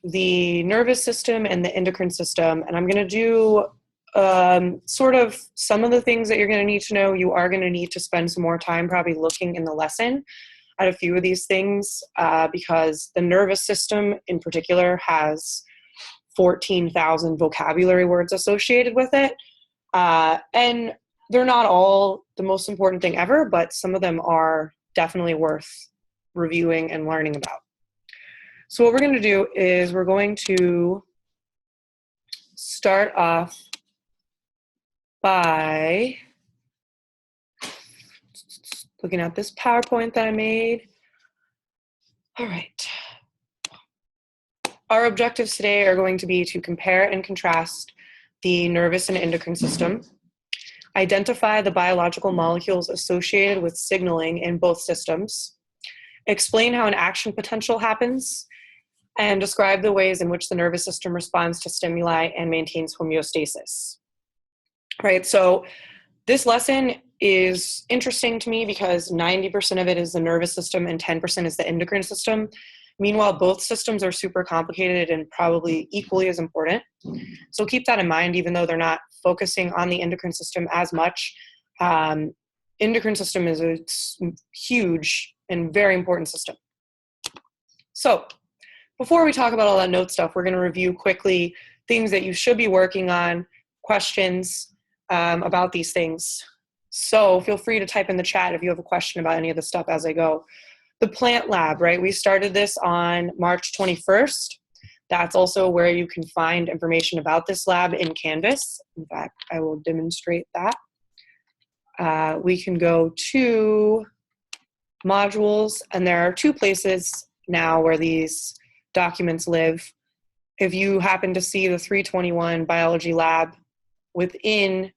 the nervous system and the endocrine system, and I'm going to do sort of some of the things that you're going to need to know. You are going to need to spend some more time probably looking in the lesson at a few of these things because the nervous system in particular has 14,000 vocabulary words associated with it. And they're not all the most important thing ever, but some of them are definitely worth reviewing and learning about. So what we're going to do is we're going to start off by looking at this PowerPoint that I made. All right. Our objectives today are going to be to compare and contrast the nervous and endocrine system, identify the biological molecules associated with signaling in both systems, explain how an action potential happens, and describe the ways in which the nervous system responds to stimuli and maintains homeostasis. Right, so this lesson is interesting to me because 90% of it is the nervous system and 10% is the endocrine system. Meanwhile, both systems are super complicated and probably equally as important. So keep that in mind, even though they're not focusing on the endocrine system as much. Endocrine system is a huge and very important system. So before we talk about all that note stuff, we're going to review quickly things that you should be working on, questions about these things. So feel free to type in the chat if you have a question about any of the stuff as I go. The plant lab, right? We started this on March 21st. That's also where you can find information about this lab in Canvas. In fact, I will demonstrate that. We can go to modules, and there are two places now where these documents live. If you happen to see the 321 biology lab within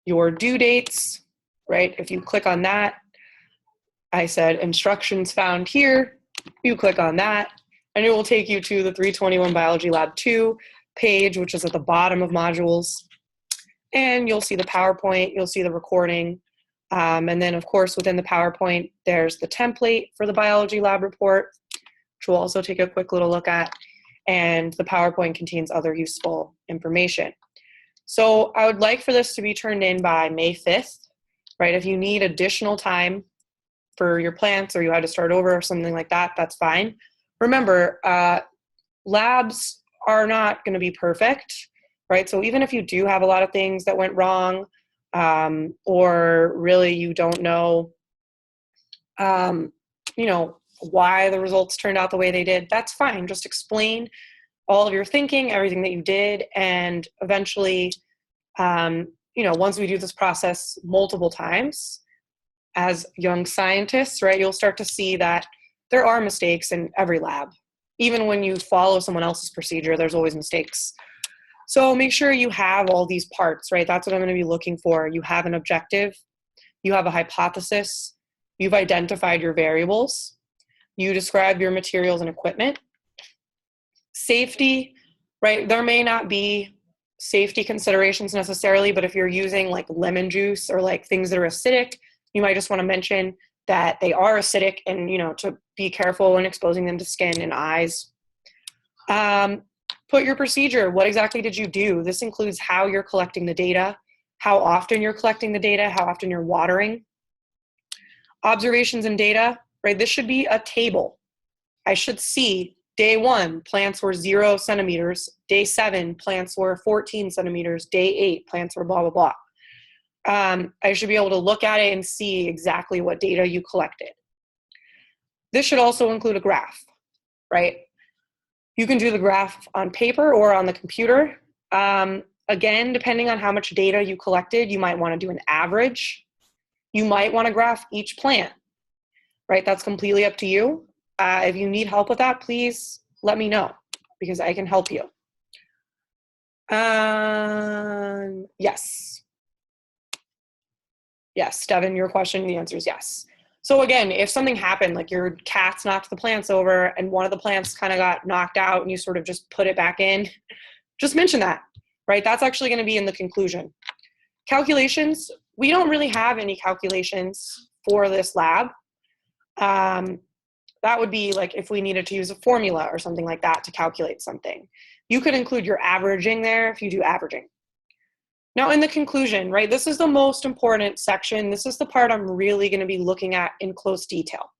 your due dates, right? If you click on that, I said instructions found here, you click on that, and it will take you to the 321 Biology Lab 2 page, which is at the bottom of modules. And you'll see the PowerPoint, you'll see the recording. And then, of course, within the PowerPoint, there's the template for the Biology Lab report, which we'll also take a quick little look at. And the PowerPoint contains other useful information. So I would like for this to be turned in by May 5th, right? If you need additional time for your plants or you had to start over or something like that, that's fine. Remember, labs are not going to be perfect, right? So even if you do have a lot of things that went wrong, or really you don't know, why the results turned out the way they did, that's fine. Just explain all of your thinking, everything that you did, and eventually, once we do this process multiple times, as young scientists, right, you'll start to see that there are mistakes in every lab. Even when you follow someone else's procedure, there's always mistakes. So make sure you have all these parts, right? That's what I'm going to be looking for. You have an objective, you have a hypothesis, you've identified your variables, you describe your materials and equipment. Safety, right? There may not be safety considerations necessarily, but if you're using like lemon juice or like things that are acidic, you might just want to mention that they are acidic and, to be careful when exposing them to skin and eyes. Put your procedure. What exactly did you do? This includes how you're collecting the data, how often you're collecting the data, how often you're watering. Observations and data, right? This should be a table. I should see day 1, plants were 0 centimeters. Day 7, plants were 14 centimeters. Day 8, plants were blah, blah, blah. I should be able to look at it and see exactly what data you collected. This should also include a graph, right? You can do the graph on paper or on the computer. Again, depending on how much data you collected, you might want to do an average. You might want to graph each plant, right? That's completely up to you. If you need help with that, please let me know because I can help you. Yes. Yes, Devin, your question, the answer is yes. So again, if something happened, like your cats knocked the plants over and one of the plants kind of got knocked out and you sort of just put it back in, just mention that, right? That's actually going to be in the conclusion. Calculations, we don't really have any calculations for this lab. That would be like if we needed to use a formula or something like that to calculate something. You could include your averaging there if you do averaging. Now in the conclusion, right, this is the most important section. This is the part I'm really going to be looking at in close detail,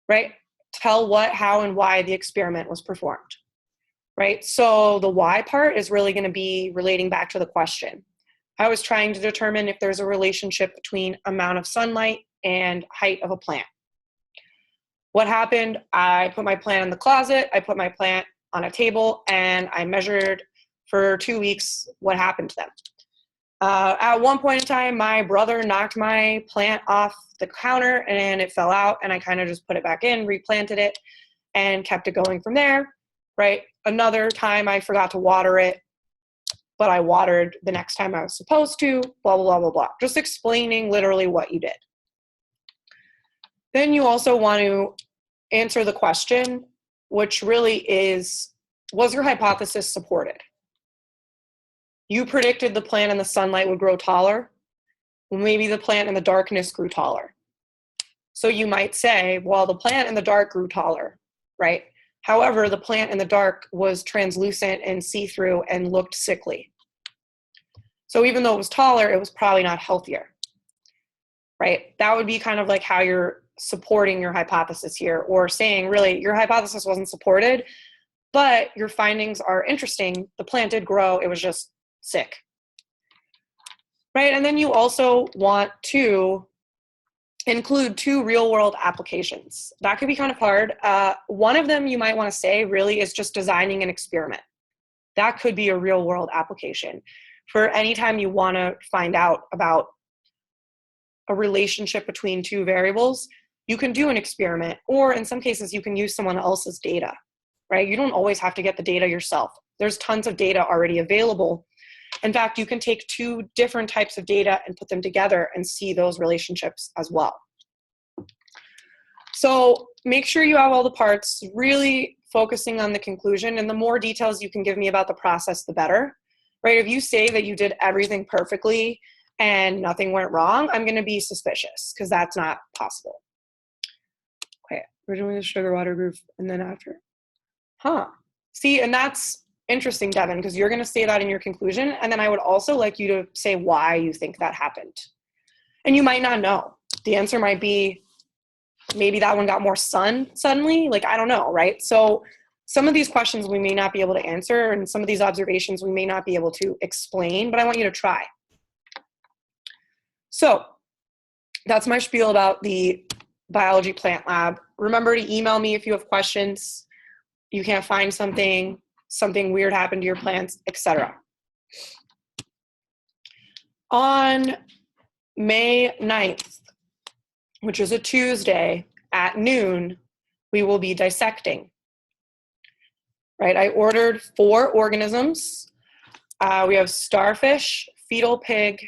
right? Tell what, how, and why the experiment was performed, right? So the why part is really going to be relating back to the question. I was trying to determine if there's a relationship between amount of sunlight and height of a plant. What happened? I put my plant in the closet, I put my plant on a table, and I measured for 2 weeks what happened to them. At one point in time, my brother knocked my plant off the counter and it fell out, and I kind of just put it back in, replanted it, and kept it going from there, right? Another time I forgot to water it, but I watered the next time I was supposed to, blah, blah, blah, blah, blah. Just explaining literally what you did. Then you also want to answer the question, which really is, was your hypothesis supported? You predicted the plant in the sunlight would grow taller. Well, maybe the plant in the darkness grew taller. So you might say, well, the plant in the dark grew taller, right? However, the plant in the dark was translucent and see-through and looked sickly. So even though it was taller, it was probably not healthier, right? That would be kind of like how you're supporting your hypothesis here, or saying really your hypothesis wasn't supported, but your findings are interesting. The plant did grow, it was just sick, right? And then you also want to include 2 real-world applications. That could be kind of hard. One of them you might want to say really is just designing an experiment. That could be a real-world application. For any time you want to find out about a relationship between 2 variables, you can do an experiment, or in some cases you can use someone else's data, right? You don't always have to get the data yourself. There's tons of data already available. In fact, you can take 2 different types of data and put them together and see those relationships as well. So make sure you have all the parts, really focusing on the conclusion, and the more details you can give me about the process, the better, right? If you say that you did everything perfectly and nothing went wrong, I'm going to be suspicious, because that's not possible. Okay, originally the sugar water group, and then after. See, and that's interesting, Devin, because you're going to say that in your conclusion, and then I would also like you to say why you think that happened. And you might not know. The answer might be maybe that one got more sun suddenly, like I don't know, right? So some of these questions we may not be able to answer, and some of these observations we may not be able to explain, but I want you to try. So that's my spiel about the biology plant lab. Remember to email me if you have questions, you can't find something weird happened to your plants, etc. On May 9th, which is a Tuesday at noon, we will be dissecting, right? I ordered 4 organisms. We have starfish, fetal pig,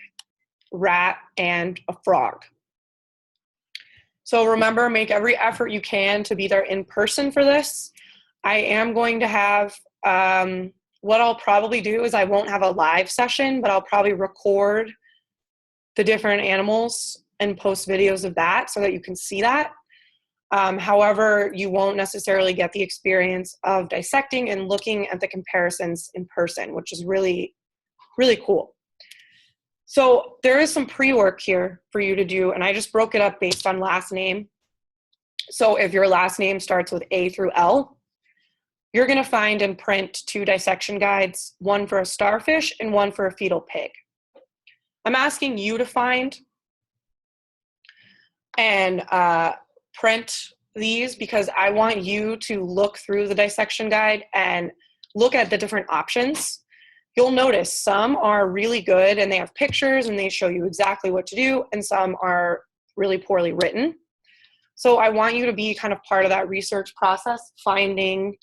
rat, and a frog. So remember, make every effort you can to be there in person for this. I am going to have, what I'll probably do is I won't have a live session, but I'll probably record the different animals and post videos of that so that you can see that. However, you won't necessarily get the experience of dissecting and looking at the comparisons in person, which is really, really cool. So there is some pre-work here for you to do, and I just broke it up based on last name. So if your last name starts with A through L, you're going to find and print 2 dissection guides, one for a starfish and one for a fetal pig. I'm asking you to find and print these because I want you to look through the dissection guide and look at the different options. You'll notice some are really good and they have pictures and they show you exactly what to do, and some are really poorly written. So I want you to be kind of part of that research process, finding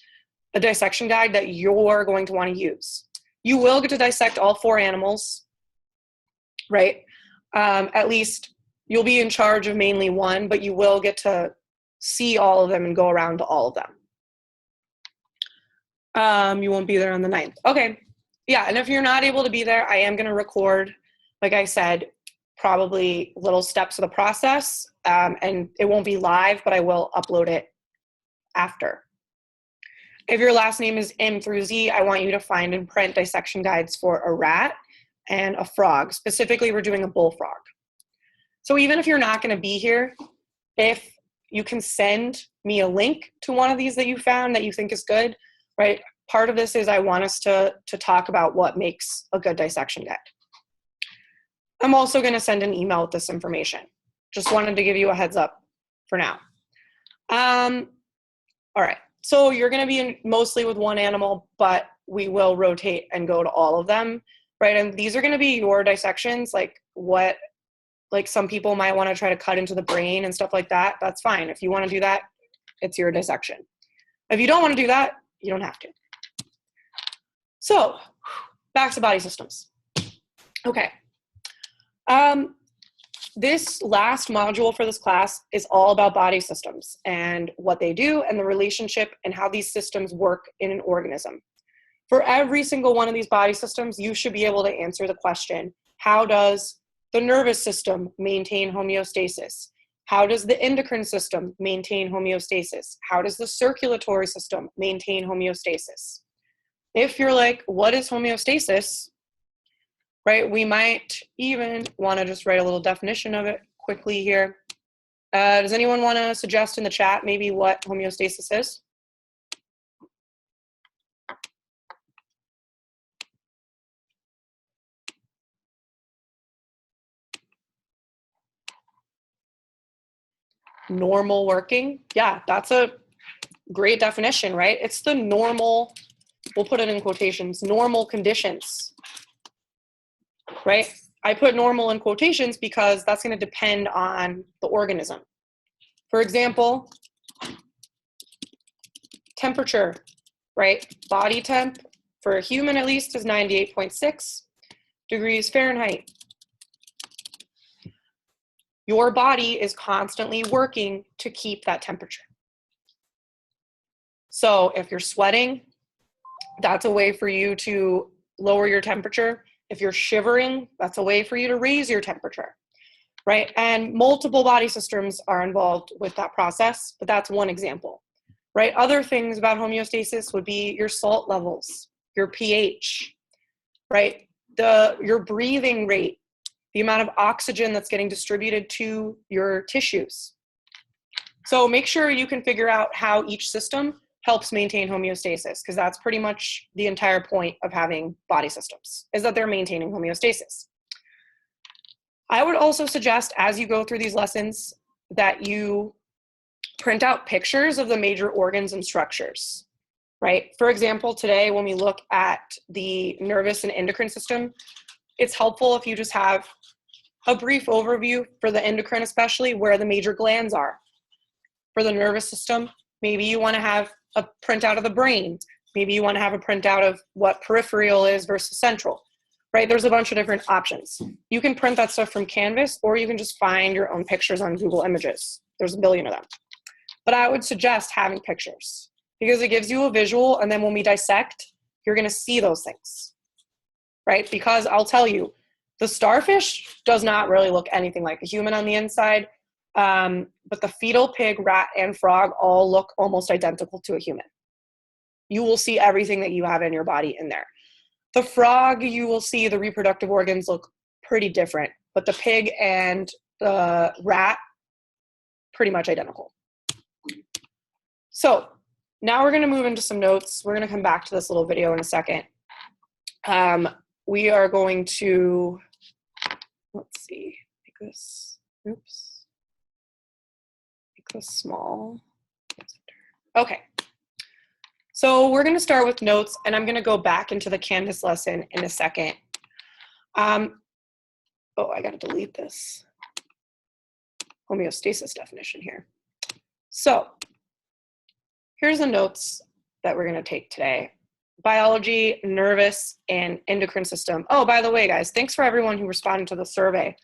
a dissection guide that you're going to want to use. You will get to dissect all 4 animals, right? At least you'll be in charge of mainly one, but you will get to see all of them and go around to all of them. You won't be there on the 9th. Okay. Yeah, and if you're not able to be there, I am going to record, like I said, probably little steps of the process, and it won't be live, but I will upload it after. If your last name is M through Z, I want you to find and print dissection guides for a rat and a frog. Specifically, we're doing a bullfrog. So even if you're not going to be here, if you can send me a link to one of these that you found that you think is good, right? Part of this is I want us to talk about what makes a good dissection guide. I'm also going to send an email with this information. Just wanted to give you a heads up for now. All right. So you're going to be in mostly with one animal, but we will rotate and go to all of them, right? And these are going to be your dissections, like some people might want to try to cut into the brain and stuff like that. That's fine. If you want to do that, it's your dissection. If you don't want to do that, you don't have to. So back to body systems. Okay. This last module for this class is all about body systems and what they do and the relationship and how these systems work in an organism. For every single one of these body systems, you should be able to answer the question, how does the nervous system maintain homeostasis? How does the endocrine system maintain homeostasis? How does the circulatory system maintain homeostasis? If you're like, what is homeostasis? Right, we might even want to just write a little definition of it quickly here. Does anyone want to suggest in the chat maybe what homeostasis is? Normal working. Yeah, that's a great definition, right? It's the normal, we'll put it in quotations, normal conditions, right? I put normal in quotations because that's going to depend on the organism. For example, temperature, right? Body temp for a human at least is 98.6 degrees Fahrenheit. Your body is constantly working to keep that temperature. So if you're sweating, that's a way for you to lower your temperature. If you're shivering, that's a way for you to raise your temperature, right? And multiple body systems are involved with that process, but that's one example, right? Other things about homeostasis would be your salt levels, your pH, right? Your breathing rate, the amount of oxygen that's getting distributed to your tissues. So make sure you can figure out how each system helps maintain homeostasis, because that's pretty much the entire point of having body systems, is that they're maintaining homeostasis. I would also suggest, as you go through these lessons, that you print out pictures of the major organs and structures, right? For example, today when we look at the nervous and endocrine system, it's helpful if you just have a brief overview for the endocrine, especially where the major glands are. For the nervous system, maybe you want to have a printout of the brain. Maybe you want to have a printout of what peripheral is versus central, right? There's a bunch of different options. You can print that stuff from Canvas, or you can just find your own pictures on Google Images. There's a billion of them. But I would suggest having pictures because it gives you a visual, and then when we dissect, you're going to see those things, right? Because I'll tell you, the starfish does not really look anything like a human on the inside. But the fetal pig, rat, and frog all look almost identical to a human. You will see everything that you have in your body in there. The frog, you will see the reproductive organs look pretty different, but the pig and the rat, pretty much identical. So now we're going to move into some notes. We're going to come back to this little video in a second. We are going to, let's see, make this, oops. This small. Okay, so we're going to start with notes, and I'm going to go back into the Canvas lesson in a second. Oh, I got to delete this homeostasis definition here. So here's the notes that we're going to take today. Biology, nervous, and endocrine system. Oh, by the way, guys, thanks for everyone who responded to the survey.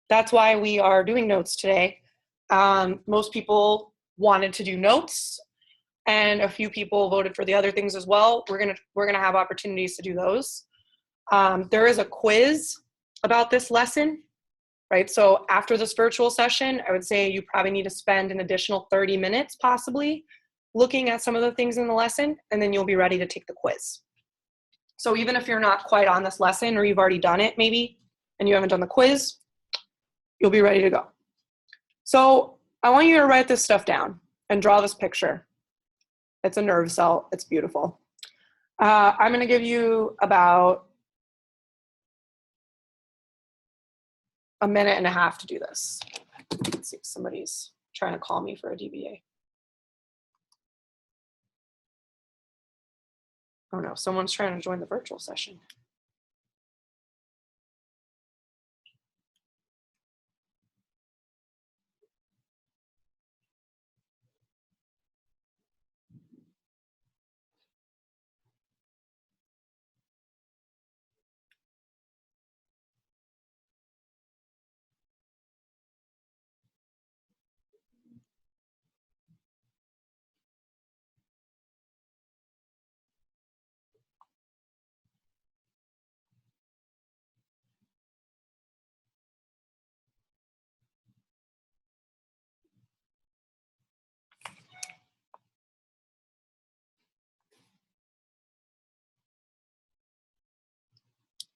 That's why we are doing notes today. Most people wanted to do notes, and a few people voted for the other things as well. We're gonna have opportunities to do those. There is a quiz about this lesson, right? So after this virtual session, I would say you probably need to spend an additional 30 minutes possibly looking at some of the things in the lesson, and then you'll be ready to take the quiz. So even if you're not quite on this lesson, or you've already done it maybe, and you haven't done the quiz, you'll be ready to go. So I want you to write this stuff down and draw this picture. It's a nerve cell. It's beautiful. I'm going to give you about a minute and a half to do this. Let's see, somebody's trying to call me for a DBA. Oh no, someone's trying to join the virtual session.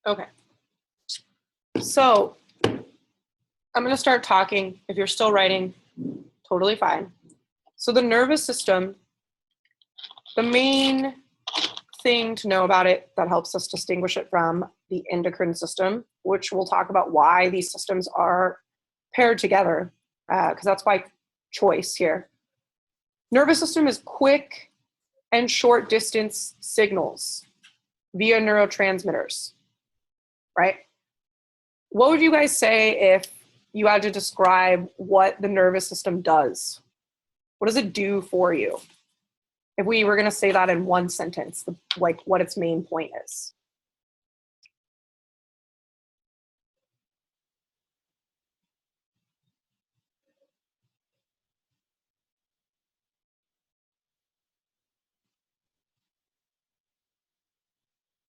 Okay. So I'm going to start talking. If you're still writing, totally fine. So the nervous system, the main thing to know about it that helps us distinguish it from the endocrine system, which we'll talk about why these systems are paired together, because that's by choice here. Nervous system is quick and short distance signals via neurotransmitters, right? What would you guys say if you had to describe what the nervous system does? What does it do for you? If we were going to say that in one sentence, like what its main point is.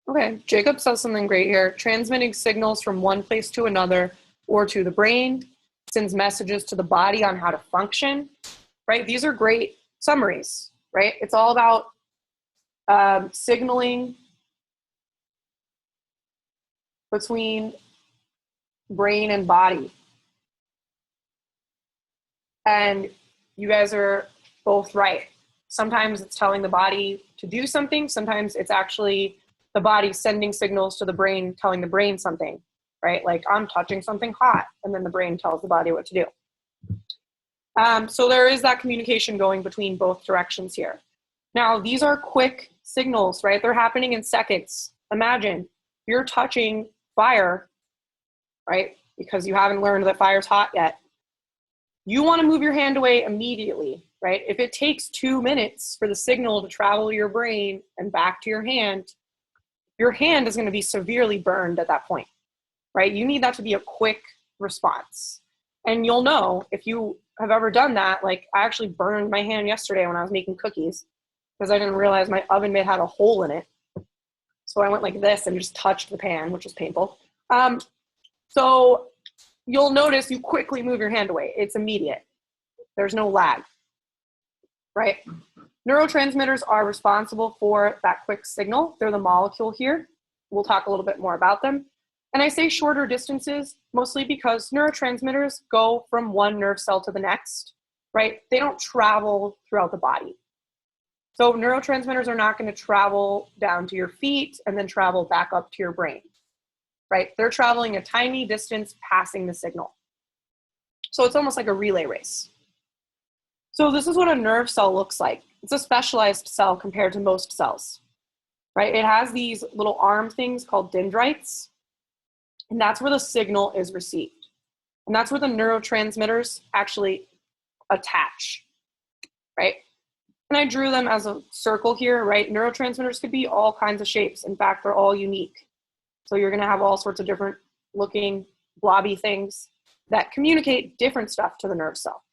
Okay, Jacob says something great here. Transmitting signals from one place to another or to the brain, sends messages to the body on how to function, right? These are great summaries, right? It's all about signaling between brain and body. And you guys are both right. Sometimes it's telling the body to do something. Sometimes it's actually the body sending signals to the brain, telling the brain something, right? Like I'm touching something hot, and then the brain tells the body what to do. So there is that communication going between both directions here. Now, these are quick signals, right? They're happening in seconds. Imagine you're touching fire, right? Because you haven't learned that fire's hot yet. You want to move your hand away immediately, right? If it takes 2 minutes for the signal to travel to your brain and back to your hand is going to be severely burned at that point, right? You need that to be a quick response. And you'll know if you have ever done that. Like I actually burned my hand yesterday when I was making cookies because I didn't realize my oven mitt had a hole in it. So I went like this and just touched the pan, which was painful. So you'll notice you quickly move your hand away. It's immediate. There's no lag, right? Neurotransmitters are responsible for that quick signal. They're the molecule here. We'll talk a little bit more about them. And I say shorter distances mostly because neurotransmitters go from one nerve cell to the next, right? They don't travel throughout the body. So neurotransmitters are not going to travel down to your feet and then travel back up to your brain, right? They're traveling a tiny distance passing the signal. So it's almost like a relay race. So this is what a nerve cell looks like. It's a specialized cell compared to most cells, right? It has these little arm things called dendrites, and that's where the signal is received. And that's where the neurotransmitters actually attach, right? And I drew them as a circle here, right? Neurotransmitters could be all kinds of shapes. In fact, they're all unique. So you're going to have all sorts of different looking blobby things that communicate different stuff to the nerve cell.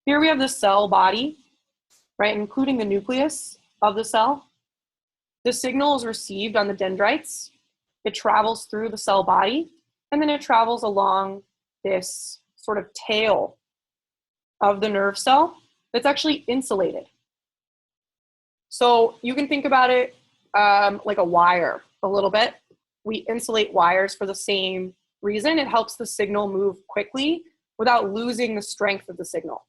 Here we have the cell body, right, including the nucleus of the cell. The signal is received on the dendrites. It travels through the cell body, and then it travels along this sort of tail of the nerve cell that's actually insulated. So you can think about it like a wire a little bit. We insulate wires for the same reason. It helps the signal move quickly without losing the strength of the signal.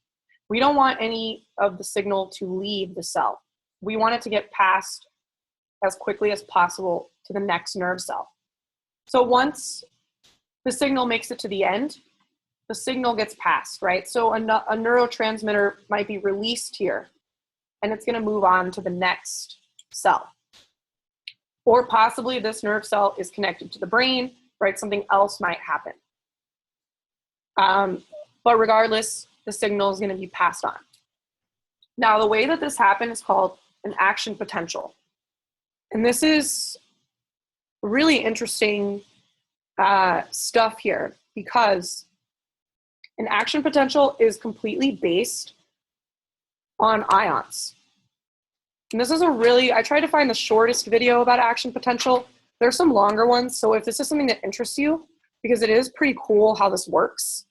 We don't want any of the signal to leave the cell. We want it to get passed as quickly as possible to the next nerve cell. So once the signal makes it to the end, the signal gets passed, right? So a neurotransmitter might be released here, and it's going to move on to the next cell. Or possibly this nerve cell is connected to the brain, right? Something else might happen. But regardless, the signal is going to be passed on. Now, the way that this happens is called an action potential. And this is really interesting stuff here, because an action potential is completely based on ions. And this is I tried to find the shortest video about action potential. There's some longer ones, so if this is something that interests you, because it is pretty cool how this works,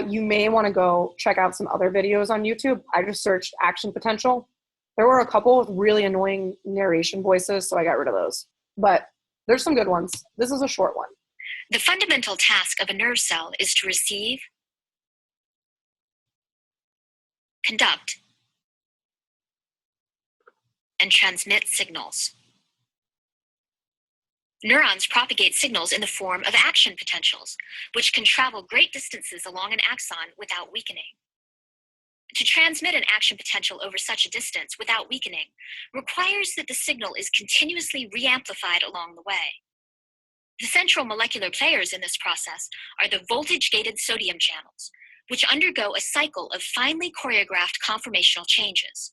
you may want to go check out some other videos on YouTube. I just searched action potential. There were a couple with really annoying narration voices, so I got rid of those. But there's some good ones. This is a short one. The fundamental task of a nerve cell is to receive, conduct, and transmit signals. Neurons propagate signals in the form of action potentials, which can travel great distances along an axon without weakening. To transmit an action potential over such a distance without weakening requires that the signal is continuously re-amplified along the way. The central molecular players in this process are the voltage-gated sodium channels, which undergo a cycle of finely choreographed conformational changes.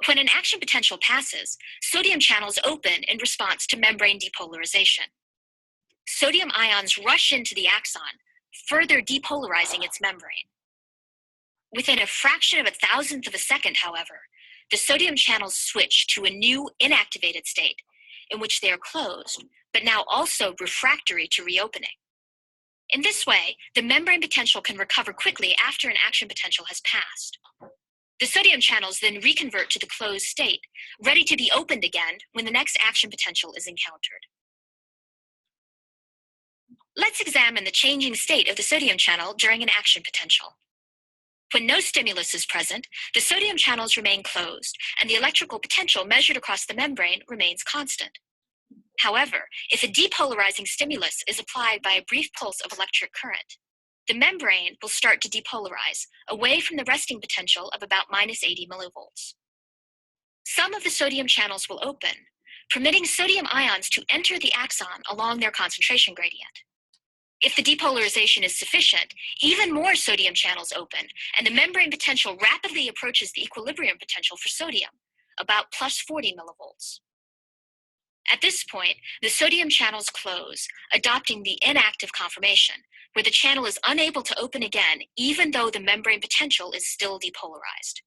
When an action potential passes, sodium channels open in response to membrane depolarization. Sodium ions rush into the axon, further depolarizing its membrane. Within a fraction of a thousandth of a second, however, the sodium channels switch to a new inactivated state in which they are closed, but now also refractory to reopening. In this way, the membrane potential can recover quickly after an action potential has passed. The sodium channels then reconvert to the closed state, ready to be opened again when the next action potential is encountered. Let's examine the changing state of the sodium channel during an action potential. When no stimulus is present, the sodium channels remain closed, and the electrical potential measured across the membrane remains constant. However, if a depolarizing stimulus is applied by a brief pulse of electric current, the membrane will start to depolarize away from the resting potential of about -80 millivolts. Some of the sodium channels will open, permitting sodium ions to enter the axon along their concentration gradient. If the depolarization is sufficient, even more sodium channels open, and the membrane potential rapidly approaches the equilibrium potential for sodium, about +40 millivolts. At this point, the sodium channels close, adopting the inactive conformation, where the channel is unable to open again, even though the membrane potential is still depolarized.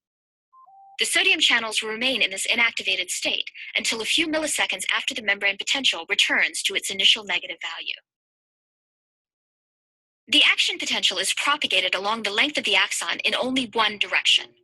The sodium channels will remain in this inactivated state until a few milliseconds after the membrane potential returns to its initial negative value. The action potential is propagated along the length of the axon in only one direction.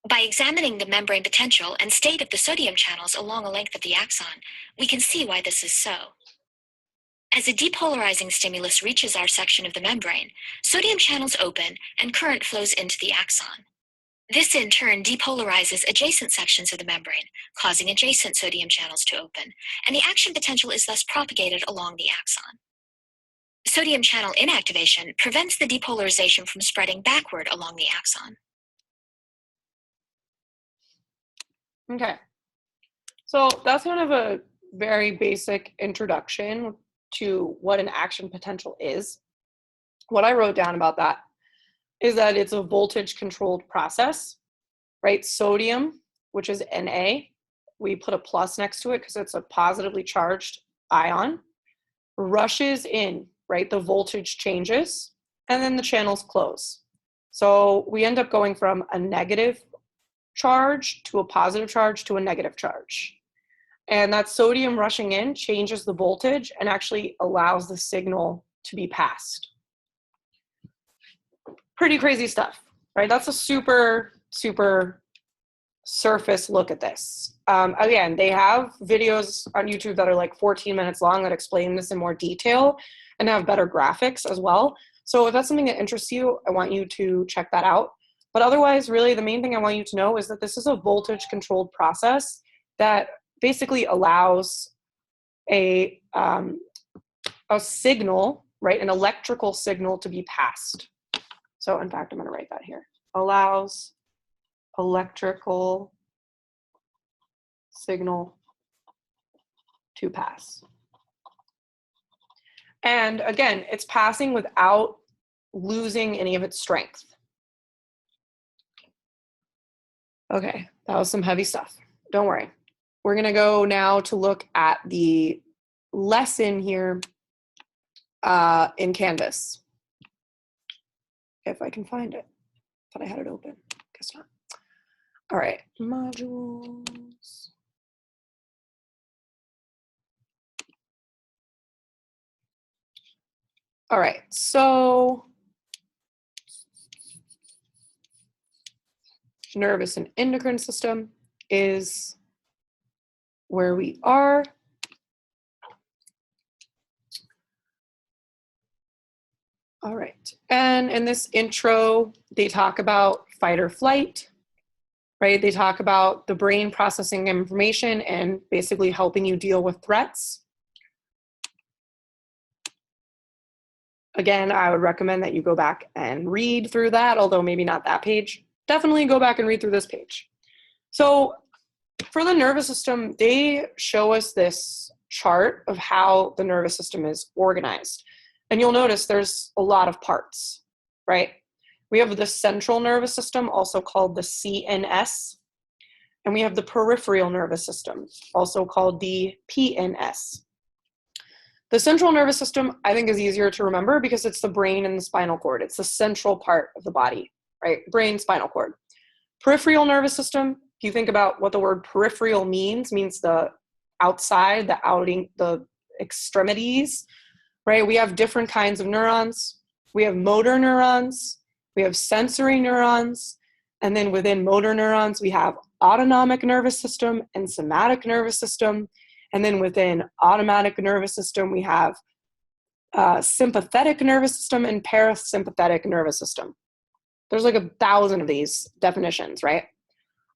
By examining the membrane potential and state of the sodium channels along a length of the axon, we can see why this is so. As a depolarizing stimulus reaches our section of the membrane, sodium channels open and current flows into the axon. This in turn depolarizes adjacent sections of the membrane, causing adjacent sodium channels to open, and the action potential is thus propagated along the axon. Sodium channel inactivation prevents the depolarization from spreading backward along the axon. Okay, so that's kind of a very basic introduction to what an action potential is. What I wrote down about that is that it's a voltage-controlled process, right? Sodium, which is Na, we put a plus next to it because it's a positively charged ion, rushes in, right? The voltage changes, and then the channels close. So we end up going from a negative charge to a positive charge to a negative charge. And that sodium rushing in changes the voltage and actually allows the signal to be passed. Pretty crazy stuff, right? That's a super, super surface look at this. Again, they have videos on YouTube that are like 14 minutes long that explain this in more detail and have better graphics as well. So if that's something that interests you, I want you to check that out. But otherwise, really, the main thing I want you to know is that this is a voltage-controlled process that basically allows a signal, right, an electrical signal to be passed. So in fact, I'm going to write that here. Allows electrical signal to pass. And again, it's passing without losing any of its strength. Okay, that was some heavy stuff. Don't worry. We're going to go now to look at the lesson here in Canvas. If I can find it. Thought I had it open. Guess not. All right, modules. All right, so nervous and endocrine system is where we are. All right, and in this intro, they talk about fight or flight, right? They talk about the brain processing information and basically helping you deal with threats. Again, I would recommend that you go back and read through that, although maybe not that page. Definitely go back and read through this page. So for the nervous system, they show us this chart of how the nervous system is organized. And you'll notice there's a lot of parts, right? We have the central nervous system, also called the CNS. And we have the peripheral nervous system, also called the PNS. The central nervous system, I think, is easier to remember because it's the brain and the spinal cord. It's the central part of the body, right? Brain, spinal cord. Peripheral nervous system, if you think about what the word peripheral means the outside, the extremities, right? We have different kinds of neurons. We have motor neurons. We have sensory neurons. And then within motor neurons, we have autonomic nervous system and somatic nervous system. And then within automatic nervous system, we have sympathetic nervous system and parasympathetic nervous system. There's like 1,000 of these definitions, right?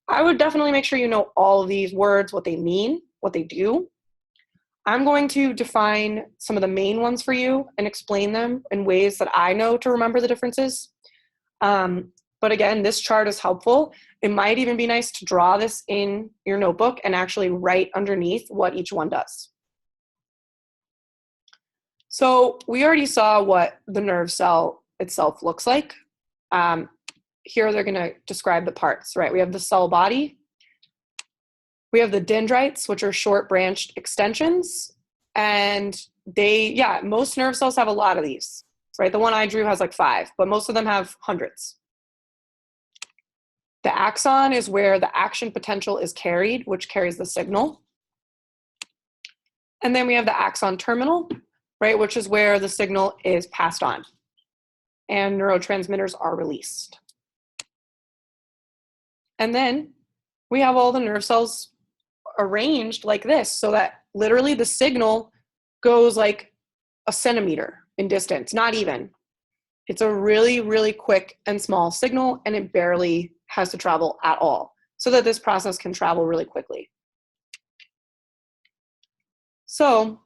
I would definitely make sure you know all of these words, what they mean, what they do. I'm going to define some of the main ones for you and explain them in ways that I know to remember the differences. But again, this chart is helpful. It might even be nice to draw this in your notebook and actually write underneath what each one does. So we already saw what the nerve cell itself looks like. Here they're going to describe the parts, right? We have the cell body. We have the dendrites, which are short branched extensions. And most nerve cells have a lot of these, right? The one I drew has like 5, but most of them have hundreds. The axon is where the action potential is carried, which carries the signal. And then we have the axon terminal, right, which is where the signal is passed on and neurotransmitters are released. And then we have all the nerve cells arranged like this so that literally the signal goes like a centimeter in distance, not even. It's a really, really quick and small signal, and it barely has to travel at all, so that this process can travel really quickly. So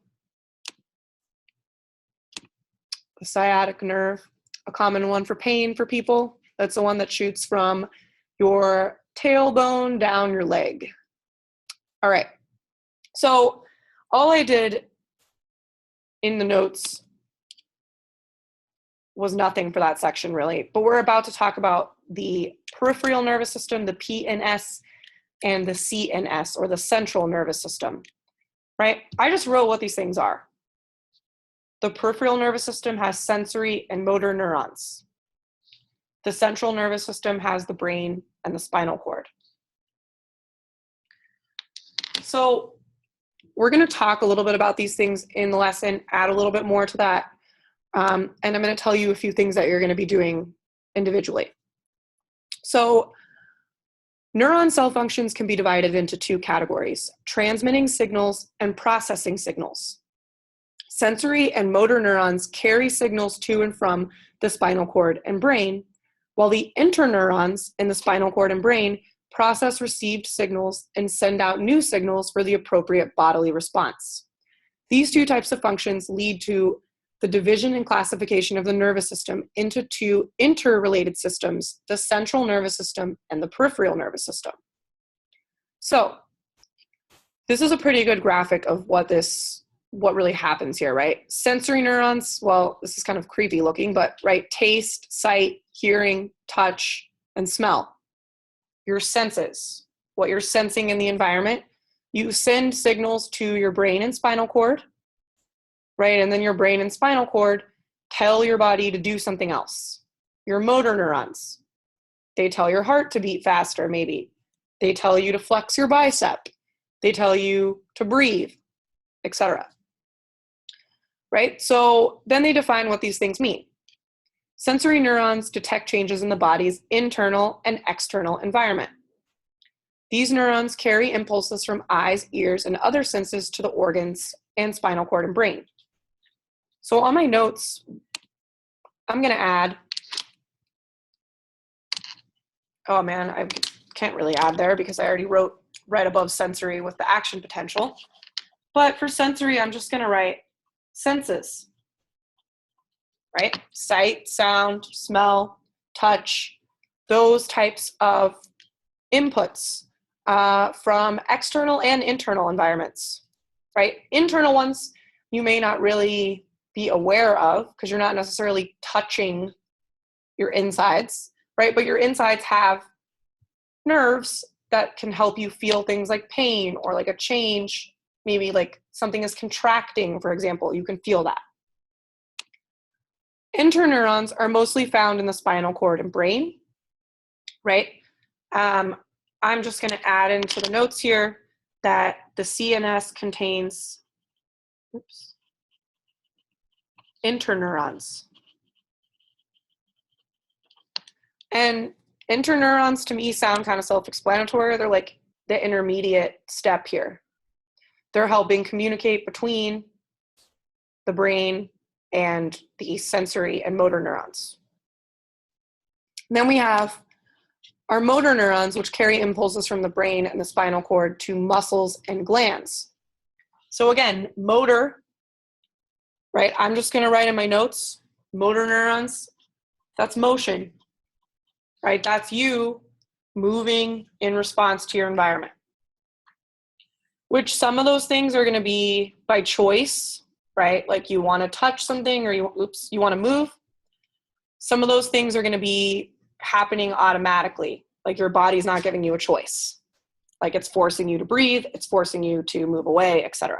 the sciatic nerve, a common one for pain for people, that's the one that shoots from your tailbone down your leg. All right, so all I did in the notes was nothing for that section really, but we're about to talk about the peripheral nervous system, the PNS, and the CNS, or the central nervous system, right? I just wrote what these things are. The peripheral nervous system has sensory and motor neurons. The central nervous system has the brain and the spinal cord. So we're going to talk a little bit about these things in the lesson, add a little bit more to that, and I'm going to tell you a few things that you're going to be doing individually. So neuron cell functions can be divided into two categories: transmitting signals and processing signals. Sensory and motor neurons carry signals to and from the spinal cord and brain, while the interneurons in the spinal cord and brain process received signals and send out new signals for the appropriate bodily response. These two types of functions lead to the division and classification of the nervous system into two interrelated systems, the central nervous system and the peripheral nervous system. So this is a pretty good graphic of what really happens here, right? Sensory neurons, well, this is kind of creepy looking, but right, taste, sight, hearing, touch, and smell. Your senses, what you're sensing in the environment. You send signals to your brain and spinal cord, right? And then your brain and spinal cord tell your body to do something else. Your motor neurons, they tell your heart to beat faster, maybe. They tell you to flex your bicep. They tell you to breathe, etc. Right? So then they define what these things mean. Sensory neurons detect changes in the body's internal and external environment. These neurons carry impulses from eyes, ears, and other senses to the organs and spinal cord and brain. So on my notes, I'm going to add, oh man, I can't really add there because I already wrote right above sensory with the action potential. But for sensory, I'm just going to write senses, right? Sight, sound, smell, touch, those types of inputs from external and internal environments, right? Internal ones you may not really be aware of because you're not necessarily touching your insides, right? But your insides have nerves that can help you feel things like pain or like a change, maybe like something is contracting, for example, you can feel that. Interneurons are mostly found in the spinal cord and brain, right? I'm just going to add into the notes here that the CNS contains interneurons. And interneurons to me sound kind of self-explanatory. They're like the intermediate step here. They're helping communicate between the brain and the sensory and motor neurons. And then we have our motor neurons, which carry impulses from the brain and the spinal cord to muscles and glands. So again, motor, right? I'm just going to write in my notes, motor neurons, that's motion, right? That's you moving in response to your environment. Which some of those things are going to be by choice, right? Like you want to touch something or you want to move. Some of those things are going to be happening automatically. Like your body's not giving you a choice. Like it's forcing you to breathe, it's forcing you to move away, etc.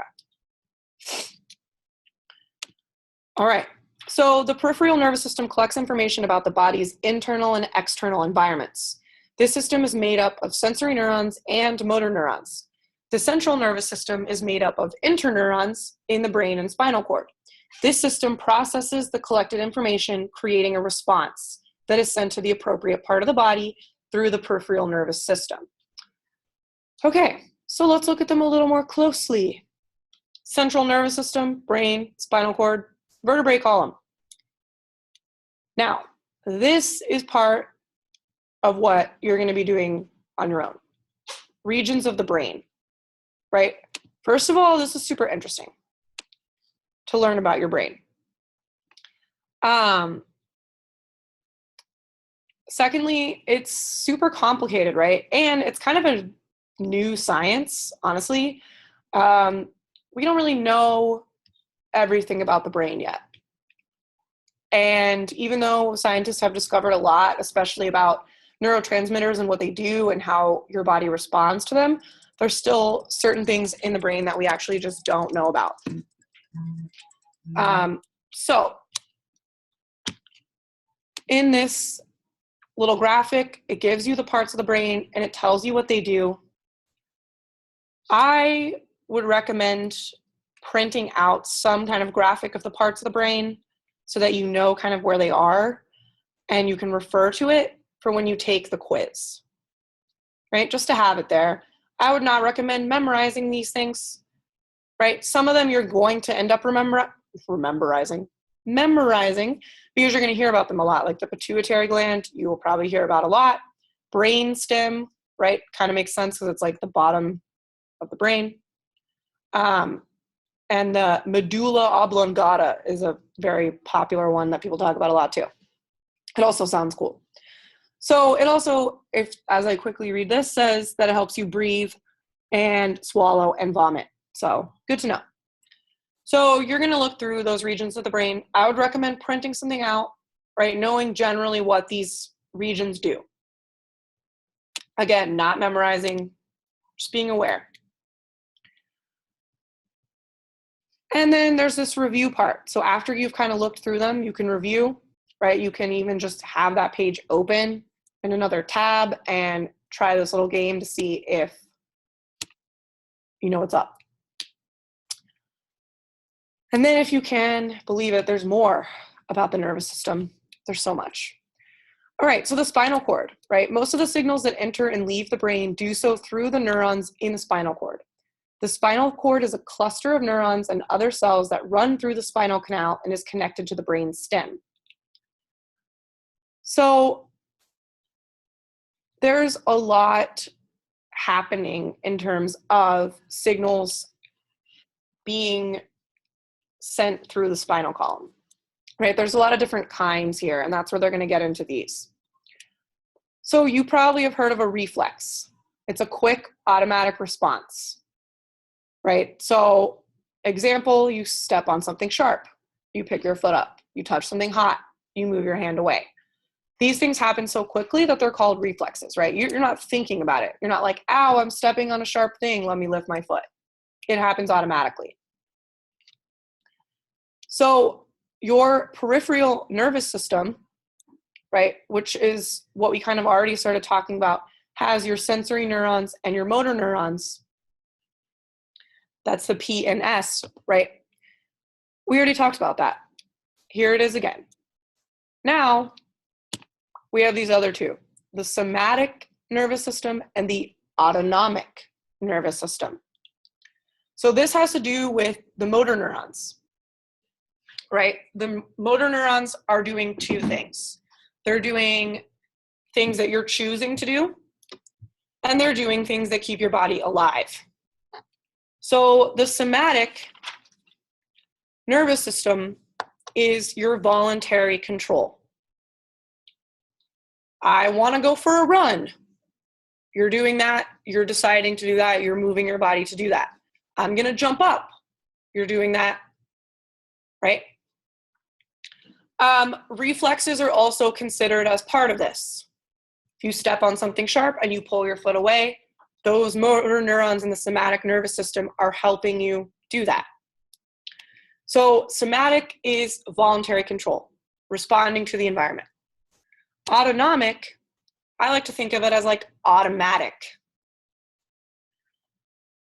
All right. So the peripheral nervous system collects information about the body's internal and external environments. This system is made up of sensory neurons and motor neurons. The central nervous system is made up of interneurons in the brain and spinal cord. This system processes the collected information, creating a response that is sent to the appropriate part of the body through the peripheral nervous system. Okay, so let's look at them a little more closely. Central nervous system, brain, spinal cord, vertebrae column. Now, this is part of what you're going to be doing on your own. Regions of the brain, right? First of all, this is super interesting to learn about your brain. Secondly, it's super complicated, right? And it's kind of a new science, honestly. We don't really know everything about the brain yet. And even though scientists have discovered a lot, especially about neurotransmitters and what they do and how your body responds to them, there's still certain things in the brain that we actually just don't know about. So in this little graphic, it gives you the parts of the brain and it tells you what they do. I would recommend printing out some kind of graphic of the parts of the brain so that you know kind of where they are and you can refer to it for when you take the quiz, right? Just to have it there. I would not recommend memorizing these things, right? Some of them you're going to end up memorizing because you're going to hear about them a lot, like the pituitary gland, you will probably hear about a lot. Brain stem, right? Kind of makes sense because it's like the bottom of the brain. And the medulla oblongata is a very popular one that people talk about a lot too. It also sounds cool. So it also, as I quickly read this, says that it helps you breathe and swallow and vomit. So good to know. So you're going to look through those regions of the brain. I would recommend printing something out, right? Knowing generally what these regions do. Again, not memorizing, just being aware. And then there's this review part. So after you've kind of looked through them, you can review, right? You can even just have that page open in another tab and try this little game to see if you know what's up. And then if you can believe it, there's more about the nervous system. There's so much. All right, so the spinal cord, right? Most of the signals that enter and leave the brain do so through the neurons in the spinal cord. The spinal cord is a cluster of neurons and other cells that run through the spinal canal and is connected to the brain stem. So there's a lot happening in terms of signals being sent through the spinal column, right? There's a lot of different kinds here, and that's where they're going to get into these. So you probably have heard of a reflex. It's a quick automatic response, right? So example, you step on something sharp, you pick your foot up, you touch something hot, you move your hand away. These things happen so quickly that they're called reflexes, right? You're not thinking about it. You're not like, ow, I'm stepping on a sharp thing, let me lift my foot. It happens automatically. So your peripheral nervous system, right, which is what we kind of already started talking about, has your sensory neurons and your motor neurons. That's the P and S, right? We already talked about that. Here it is again. Now, we have these other two, the somatic nervous system and the autonomic nervous system. So this has to do with the motor neurons, right? The motor neurons are doing two things. They're doing things that you're choosing to do, and they're doing things that keep your body alive. So the somatic nervous system is your voluntary control. I want to go for a run. You're doing that. You're deciding to do that. You're moving your body to do that. I'm going to jump up. You're doing that, right? Reflexes are also considered as part of this. If you step on something sharp and you pull your foot away, those motor neurons in the somatic nervous system are helping you do that. So somatic is voluntary control, responding to the environment. Autonomic, I like to think of it as like automatic,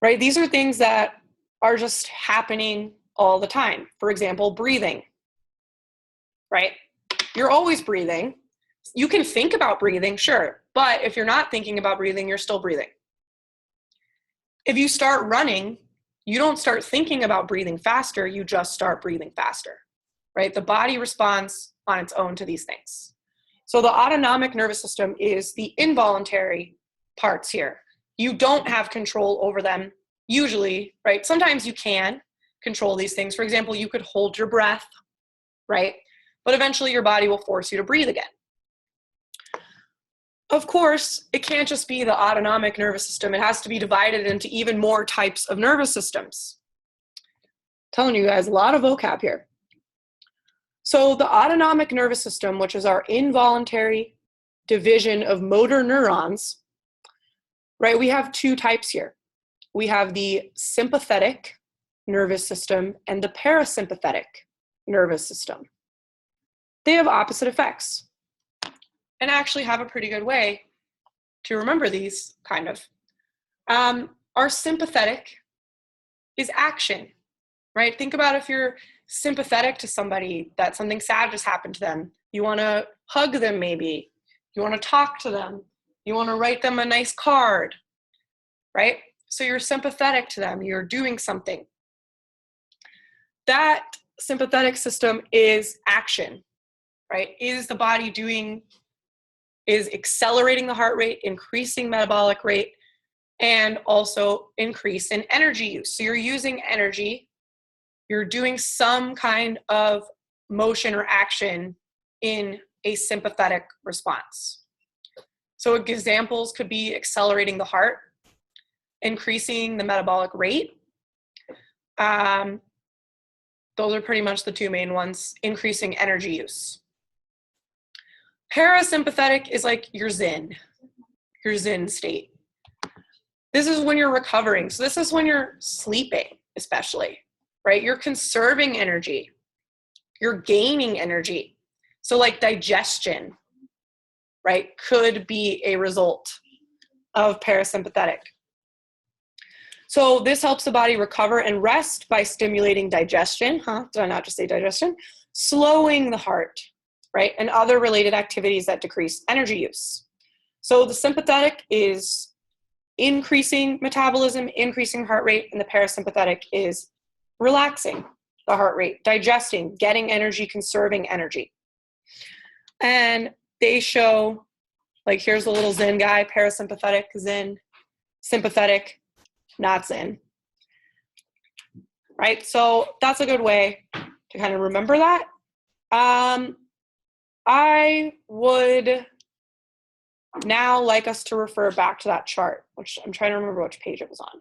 right? These are things that are just happening all the time. For example, breathing, right? You're always breathing. You can think about breathing, sure, but if you're not thinking about breathing, you're still breathing. If you start running, you don't start thinking about breathing faster, you just start breathing faster, right? The body responds on its own to these things. So the autonomic nervous system is the involuntary parts here. You don't have control over them usually, right? Sometimes you can control these things. For example, you could hold your breath, right? But eventually your body will force you to breathe again. Of course, it can't just be the autonomic nervous system. It has to be divided into even more types of nervous systems. I'm telling you guys, a lot of vocab here. So the autonomic nervous system, which is our involuntary division of motor neurons, right? We have two types here. We have the sympathetic nervous system and the parasympathetic nervous system. They have opposite effects and actually have a pretty good way to remember these, kind of. Our sympathetic is action, right? Think about if you're sympathetic to somebody that something sad just happened to them. You want to hug them maybe. You want to talk to them. You want to write them a nice card, right? So you're sympathetic to them. You're doing something. That sympathetic system is action, right? Is the body is accelerating the heart rate, increasing metabolic rate, and also increase in energy use. So you're using energy, you're doing some kind of motion or action in a sympathetic response. So examples could be accelerating the heart, increasing the metabolic rate. Those are pretty much the two main ones, increasing energy use. Parasympathetic is like your zen state. This is when you're recovering. So this is when you're sleeping, especially, right? You're conserving energy. You're gaining energy. So like digestion, right, could be a result of parasympathetic. So this helps the body recover and rest by stimulating digestion. Did I not just say digestion? Slowing the heart, right? And other related activities that decrease energy use. So the sympathetic is increasing metabolism, increasing heart rate, and the parasympathetic is relaxing the heart rate, digesting, getting energy, conserving energy. And they show, like, here's a little zen guy, parasympathetic, zen, sympathetic, not zen, right? So that's a good way to kind of remember that. I would now like us to refer back to that chart, which I'm trying to remember which page it was on,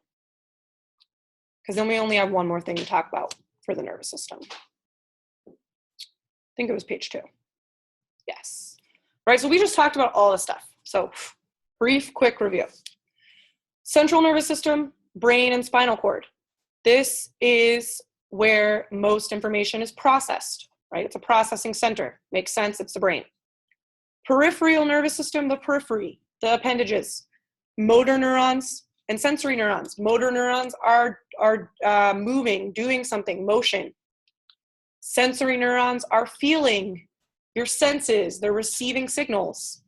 because then we only have one more thing to talk about for the nervous system. I think it was page 2. Yes. Right, so we just talked about all this stuff. So brief, quick review. Central nervous system, brain and spinal cord. This is where most information is processed, right? It's a processing center. Makes sense, it's the brain. Peripheral nervous system, the periphery, the appendages, motor neurons and sensory neurons. Motor neurons are moving, doing something, motion. Sensory neurons are feeling, your senses, they're receiving signals.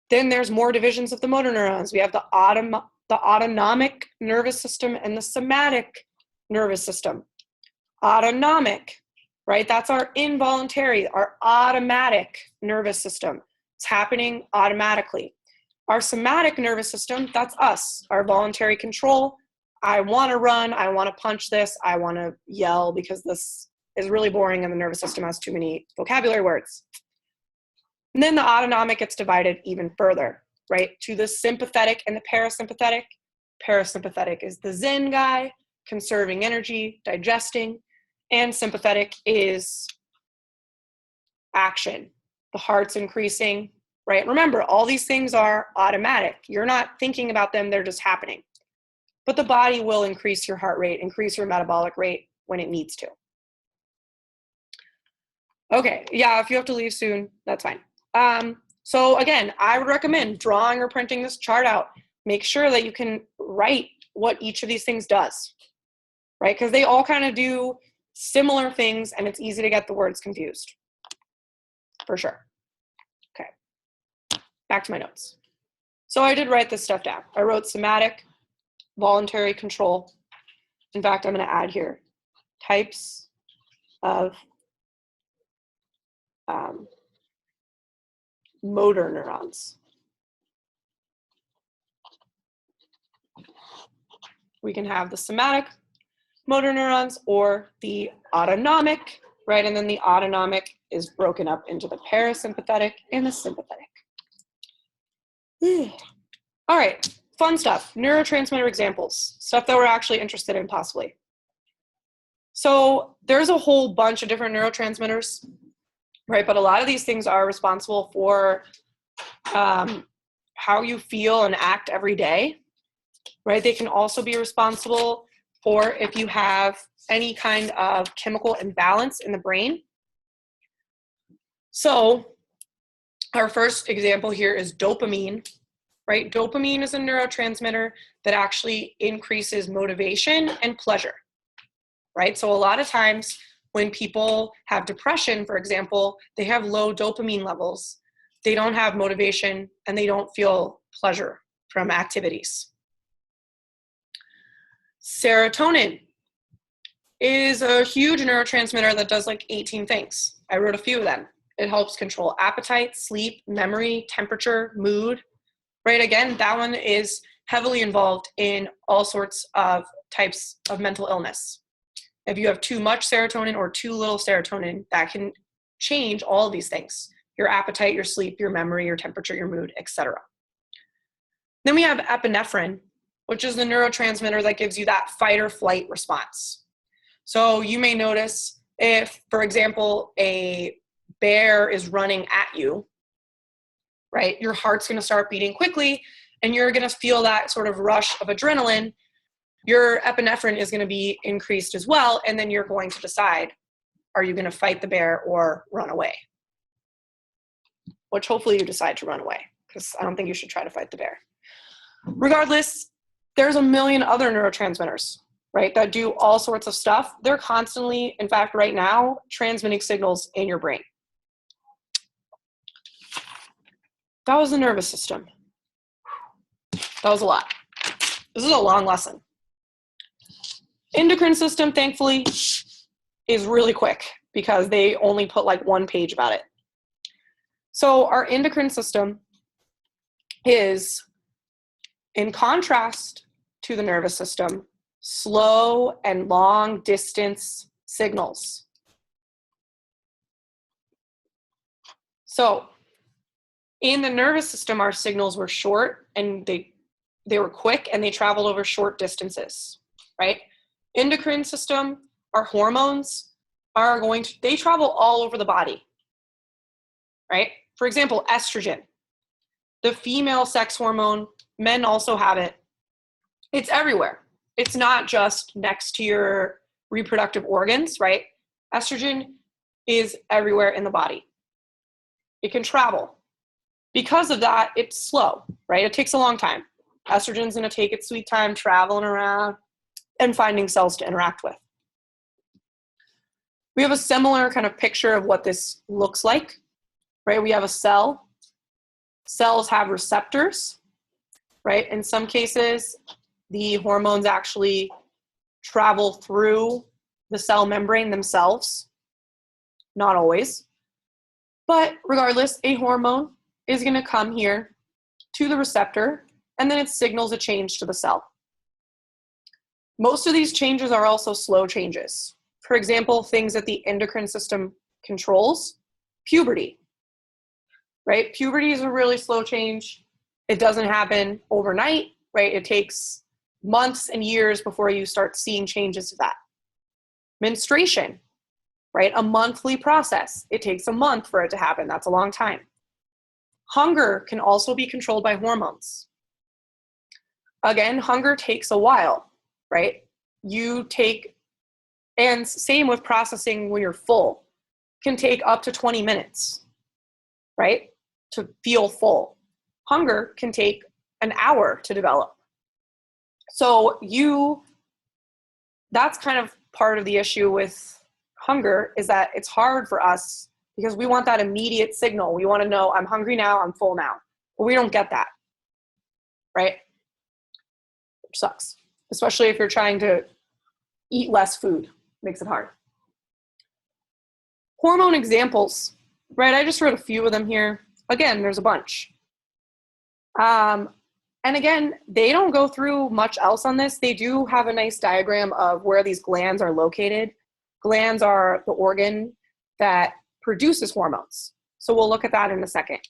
Then there's more divisions of the motor neurons. We have the autonomic nervous system and the somatic nervous system. Autonomic, right? That's our involuntary, our automatic nervous system. It's happening automatically. Our somatic nervous system, that's us, our voluntary control. I want to run, I want to punch this, I want to yell because this is really boring and the nervous system has too many vocabulary words. And then the autonomic gets divided even further, right? To the sympathetic and the parasympathetic. Parasympathetic is the zen guy, conserving energy, digesting. And sympathetic is action. The heart's increasing, right? Remember, all these things are automatic. You're not thinking about them, they're just happening. But the body will increase your heart rate, increase your metabolic rate when it needs to. Okay, yeah, if you have to leave soon, that's fine. So again, I would recommend drawing or printing this chart out. Make sure that you can write what each of these things does, right? Because they all kind of do similar things and it's easy to get the words confused, for sure. Okay, back to my notes. So I did write this stuff down. I wrote somatic, voluntary control. In fact, I'm going to add here types of motor neurons. We can have the somatic motor neurons or the autonomic, right? And then the autonomic is broken up into the parasympathetic and the sympathetic. All right, fun stuff. Neurotransmitter examples, stuff that we're actually interested in possibly. So there's a whole bunch of different neurotransmitters, right? But a lot of these things are responsible for how you feel and act every day, right? They can also be responsible for if you have any kind of chemical imbalance in the brain. So our first example here is dopamine, right? Dopamine is a neurotransmitter that actually increases motivation and pleasure, right? So a lot of times when people have depression, for example, they have low dopamine levels. They don't have motivation and they don't feel pleasure from activities. Serotonin is a huge neurotransmitter that does like 18 things. I wrote a few of them. It helps control appetite, sleep, memory, temperature, mood, right? Again, that one is heavily involved in all sorts of types of mental illness. If you have too much serotonin or too little serotonin, that can change all of these things: your appetite, your sleep, your memory, your temperature, your mood, etc. Then we have epinephrine, which is the neurotransmitter that gives you that fight or flight response. So you may notice if, for example, a bear is running at you, right, your heart's going to start beating quickly and you're going to feel that sort of rush of adrenaline. Your epinephrine is going to be increased as well, and then you're going to decide, are you going to fight the bear or run away? Which hopefully you decide to run away, because I don't think you should try to fight the bear. Regardless, there's a million other neurotransmitters, right, that do all sorts of stuff. They're constantly, in fact, right now, transmitting signals in your brain. That was the nervous system. That was a lot. This is a long lesson. Endocrine system, thankfully, is really quick because they only put like one page about it. So our endocrine system is, in contrast to the nervous system, slow and long distance signals. So in the nervous system, our signals were short and they were quick and they traveled over short distances, right? Endocrine system, our hormones are they travel all over the body, right? For example, estrogen, the female sex hormone, men also have it. It's everywhere. It's not just next to your reproductive organs, right? Estrogen is everywhere in the body. It can travel. Because of that, it's slow, right? It takes a long time. Estrogen's going to take its sweet time traveling around and finding cells to interact with. We have a similar kind of picture of what this looks like, right? We have a cell. Cells have receptors, right? In some cases, the hormones actually travel through the cell membrane themselves. Not always. But regardless, a hormone is going to come here to the receptor, and then it signals a change to the cell. Most of these changes are also slow changes. For example, things that the endocrine system controls, puberty, right? Puberty is a really slow change. It doesn't happen overnight, right? It takes months and years before you start seeing changes to that. Menstruation, right? A monthly process. It takes a month for it to happen. That's a long time. Hunger can also be controlled by hormones. Again, hunger takes a while, right? And same with processing when you're full, can take up to 20 minutes, right? To feel full. Hunger can take an hour to develop. So that's kind of part of the issue with hunger, is that it's hard for us because we want that immediate signal. We want to know, I'm hungry now, I'm full now. But we don't get that, right? Which sucks, especially if you're trying to eat less food. Makes it hard. Hormone examples, right? I just wrote a few of them here. Again, there's a bunch. And again, they don't go through much else on this. They do have a nice diagram of where these glands are located. Glands are the organ that produces hormones. So we'll look at that in a second.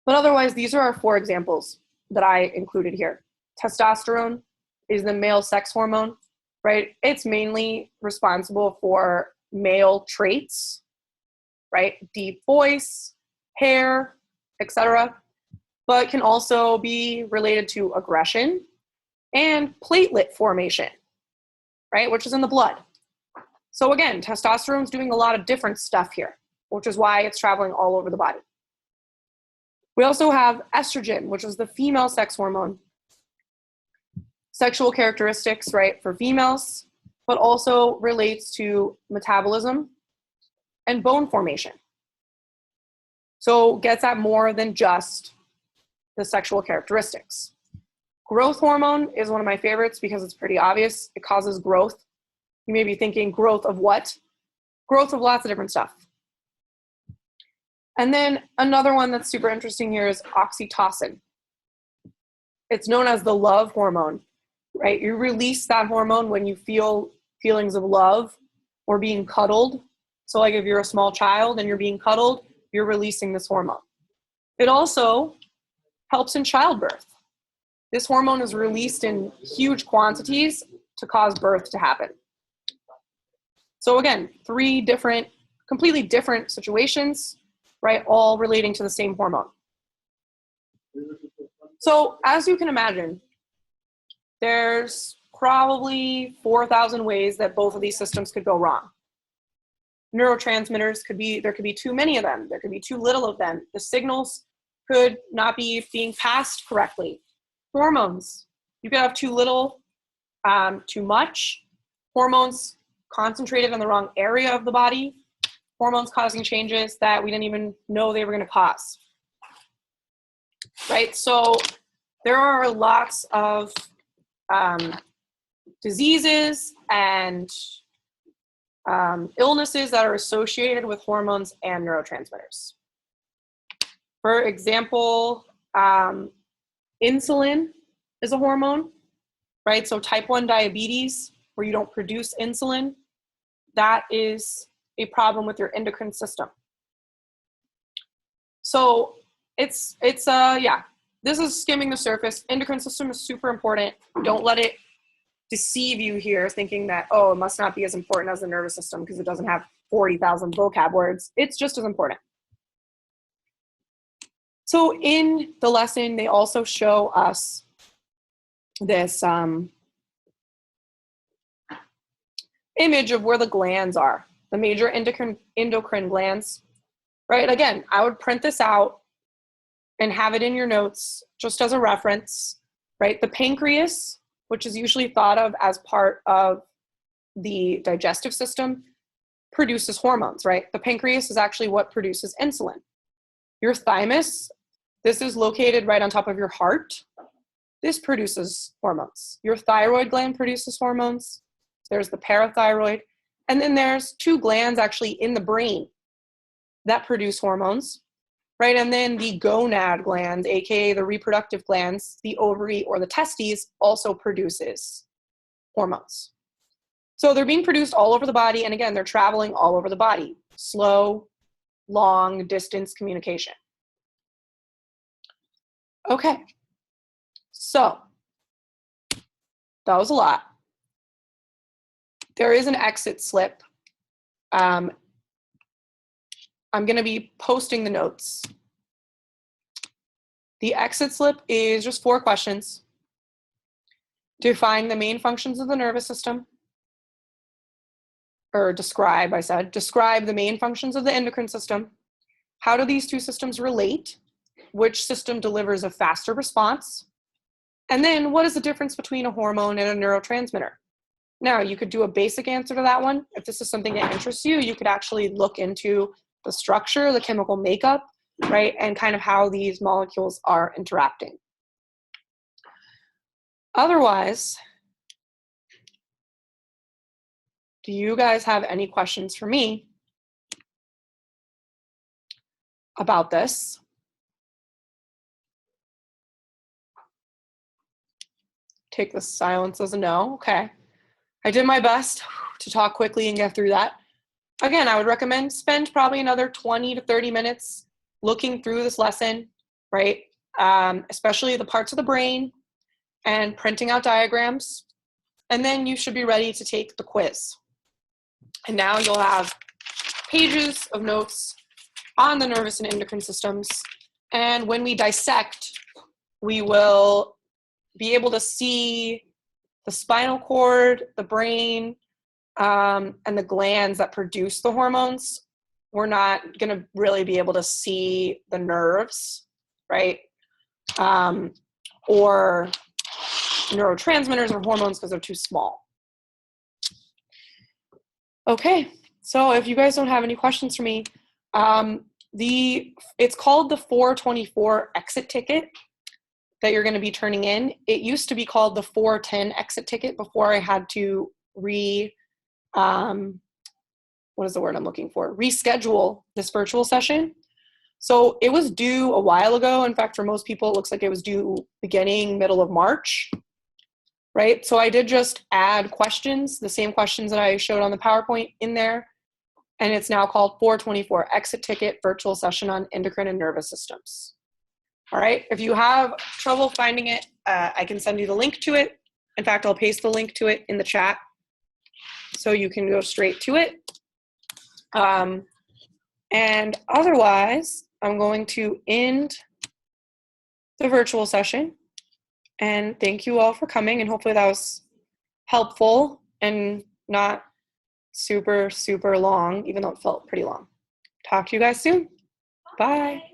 But otherwise, these are our 4 examples that I included here. Testosterone is the male sex hormone, right? It's mainly responsible for male traits, right? Deep voice, hair, etc., but can also be related to aggression, and platelet formation, right, which is in the blood. So again, testosterone's doing a lot of different stuff here, which is why it's traveling all over the body. We also have estrogen, which is the female sex hormone. Sexual characteristics, right, for females, but also relates to metabolism and bone formation. So gets at more than just the sexual characteristics. Growth hormone is one of my favorites because it's pretty obvious. It causes growth. You may be thinking, growth of what? Growth of lots of different stuff. And then another one that's super interesting here is oxytocin. It's known as the love hormone, right? You release that hormone when you feel feelings of love or being cuddled. So like if you're a small child and you're being cuddled, you're releasing this hormone. It also helps in childbirth. This hormone is released in huge quantities to cause birth to happen. So again, 3 different, completely different situations, right? All relating to the same hormone. So as you can imagine, there's probably 4,000 ways that both of these systems could go wrong. Neurotransmitters there could be too many of them. There could be too little of them. The signals could not be being passed correctly. Hormones, you could have too little, too much. Hormones concentrated in the wrong area of the body. Hormones causing changes that we didn't even know they were going to cause. Right? So there are lots of diseases and illnesses that are associated with hormones and neurotransmitters. For example, insulin is a hormone, right? So type 1 diabetes, where you don't produce insulin, that is a problem with your endocrine system. So this is skimming the surface. Endocrine system is super important. Don't let it deceive you here thinking that, oh, it must not be as important as the nervous system because it doesn't have 40,000 vocab words. It's just as important. So in the lesson, they also show us this image of where the glands are, the major endocrine glands, right? Again, I would print this out and have it in your notes just as a reference, right? The pancreas, which is usually thought of as part of the digestive system, produces hormones, right? The pancreas is actually what produces insulin. Your thymus, this is located right on top of your heart. This produces hormones. Your thyroid gland produces hormones. There's the parathyroid. And then there's 2 glands actually in the brain that produce hormones, right? And then the gonad gland, aka the reproductive glands, the ovary or the testes, also produces hormones. So they're being produced all over the body. And again, they're traveling all over the body. Slow, long distance communication. Okay. So that was a lot. There is an exit slip. I'm going to be posting the notes. The exit slip is just 4 questions. Define the main functions of the nervous system. Or describe the main functions of the endocrine system. How do these 2 systems relate? Which system delivers a faster response? And then what is the difference between a hormone and a neurotransmitter? Now, you could do a basic answer to that one. If this is something that interests you, you could actually look into the structure, the chemical makeup, right? And kind of how these molecules are interacting. Otherwise, do you guys have any questions for me about this? Take the silence as a no. Okay. I did my best to talk quickly and get through that. Again, I would recommend spend probably another 20 to 30 minutes looking through this lesson, right? Especially the parts of the brain and printing out diagrams. And then you should be ready to take the quiz. And now you'll have pages of notes on the nervous and endocrine systems. And when we dissect, we will be able to see the spinal cord, the brain, and the glands that produce the hormones. We're not going to really be able to see the nerves, right? Or neurotransmitters or hormones because they're too small. Okay, so if you guys don't have any questions for me, it's called the 424 exit ticket that you're going to be turning in. It used to be called the 410 exit ticket before I had to what is the word I'm looking for? Reschedule this virtual session. So it was due a while ago. In fact, for most people, it looks like it was due middle of March, right? So I did just add questions, the same questions that I showed on the PowerPoint in there. And it's now called 424 Exit Ticket Virtual Session on Endocrine and Nervous Systems. All right, if you have trouble finding it, I can send you the link to it. In fact, I'll paste the link to it in the chat so you can go straight to it. And otherwise, I'm going to end the virtual session. And thank you all for coming. And hopefully that was helpful and not super, super long, even though it felt pretty long. Talk to you guys soon. Bye.